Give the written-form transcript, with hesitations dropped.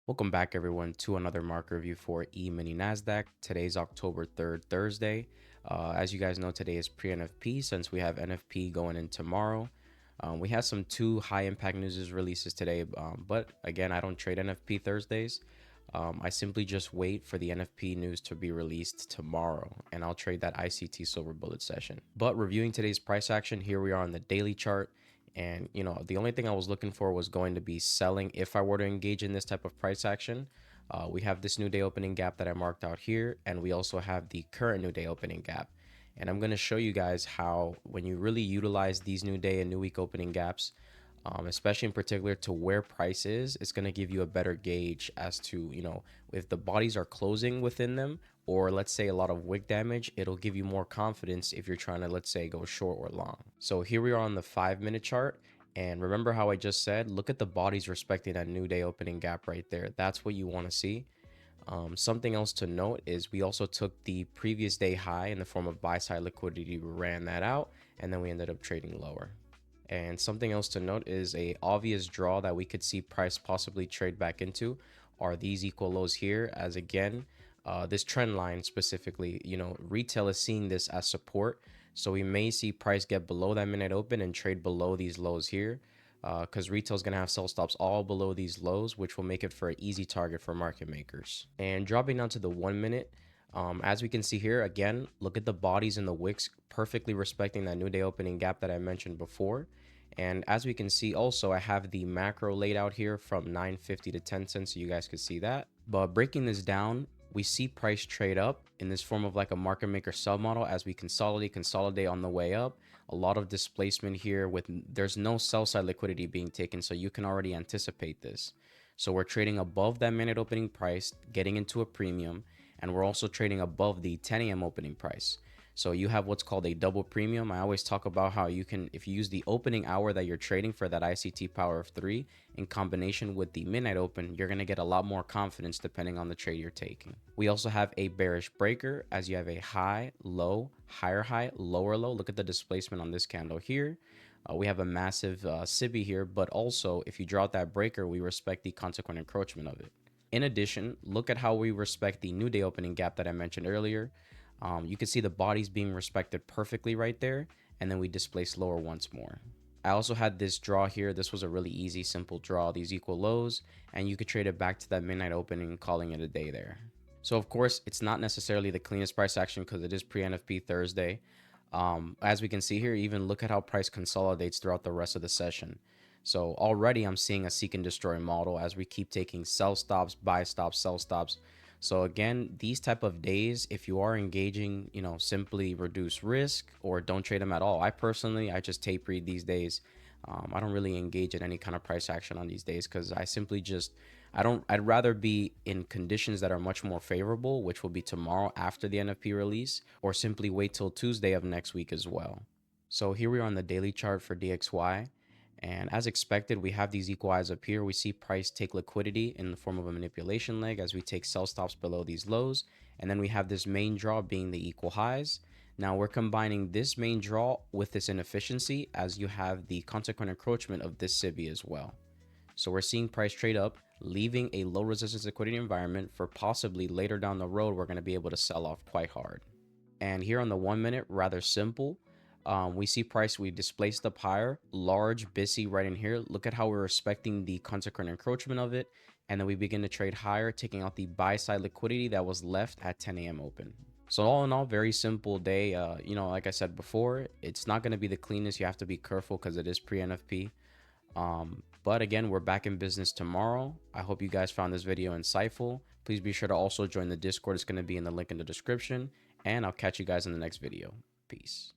Welcome back everyone to another market review for E-mini NASDAQ. Today's October 3rd, Thursday. As you guys know, today is pre-NFP since we have NFP going in tomorrow. We have some two high impact news releases today, but again, I don't trade NFP Thursdays. I simply just wait for the NFP news to be released tomorrow and I'll trade that ICT silver bullet session. But reviewing today's price action, here we are on the daily chart. And, the only thing I was looking for was going to be selling if I were to engage in this type of price action. We have this new day opening gap that I marked out here, and we also have the current new day opening gap. And I'm going to show you guys how when you really utilize these new day and new week opening gaps, especially in particular to where price is, it's going to give you a better gauge as to, if the bodies are closing within them, or let's say a lot of wick damage, it'll give you more confidence if you're trying to, let's say, go short or long. So here we are on the 5-minute chart. And remember how I just said, look at the bodies respecting that new day opening gap right there. That's what you want to see. Something else to note is we also took the previous day high in the form of buy side liquidity. We ran that out and then we ended up trading lower. And something else to note is a obvious draw that we could see price possibly trade back into are these equal lows here, as again, this trend line specifically, retail is seeing this as support. So we may see price get below that minute open and trade below these lows here, because retail is going to have sell stops all below these lows, which will make it for an easy target for market makers. And dropping down to the 1 minute, as we can see here, again, look at the bodies and the wicks perfectly respecting that new day opening gap that I mentioned before. And as we can see also, I have the macro laid out here from 9.50 to 10 cents, so you guys could see that. But breaking this down, we see price trade up in this form of like a market maker sell model as we consolidate on the way up. A lot of displacement here with there's no sell side liquidity being taken, so you can already anticipate this. So we're trading above that minute opening price, getting into a premium, and we're also trading above the 10 a.m. opening price. So you have what's called a double premium. I always talk about how you can, if you use the opening hour that you're trading for that ICT power of 3 in combination with the midnight open, you're going to get a lot more confidence depending on the trade you're taking. We also have a bearish breaker as you have a high, low, higher high, lower low. Look at the displacement on this candle here. We have a massive SIBI here, but also if you draw out that breaker, we respect the consequent encroachment of it. In addition, look at how we respect the new day opening gap that I mentioned earlier. You can see the bodies being respected perfectly right there, and then we displace lower once more. I also had this draw here. This was a really easy, simple draw, these equal lows, and you could trade it back to that midnight opening, calling it a day there. So of course, it's not necessarily the cleanest price action because it is pre-NFP Thursday. As we can see here, even look at how price consolidates throughout the rest of the session. So already I'm seeing a seek and destroy model as we keep taking sell stops, buy stops, sell stops. So again, these type of days, if you are engaging, simply reduce risk or don't trade them at all. I just tape read these days. I don't really engage in any kind of price action on these days because I simply I'd rather be in conditions that are much more favorable, which will be tomorrow after the NFP release, or simply wait till Tuesday of next week as well. So here we are on the daily chart for DXY. And as expected, we have these equal highs up here. We see price take liquidity in the form of a manipulation leg as we take sell stops below these lows. And then we have this main draw being the equal highs. Now we're combining this main draw with this inefficiency as you have the consequent encroachment of this SIBI as well. So we're seeing price trade up, leaving a low resistance liquidity environment for possibly later down the road, we're going to be able to sell off quite hard. And here on the 1 minute, rather simple. We see price, we displaced up higher, large BISI right in here. Look at how we're respecting the consequent encroachment of it. And then we begin to trade higher, taking out the buy side liquidity that was left at 10 a.m. open. So all in all, very simple day. Like I said before, it's not going to be the cleanest. You have to be careful because it is pre-NFP. But again, we're back in business tomorrow. I hope you guys found this video insightful. Please be sure to also join the Discord. It's going to be in the link in the description. And I'll catch you guys in the next video. Peace.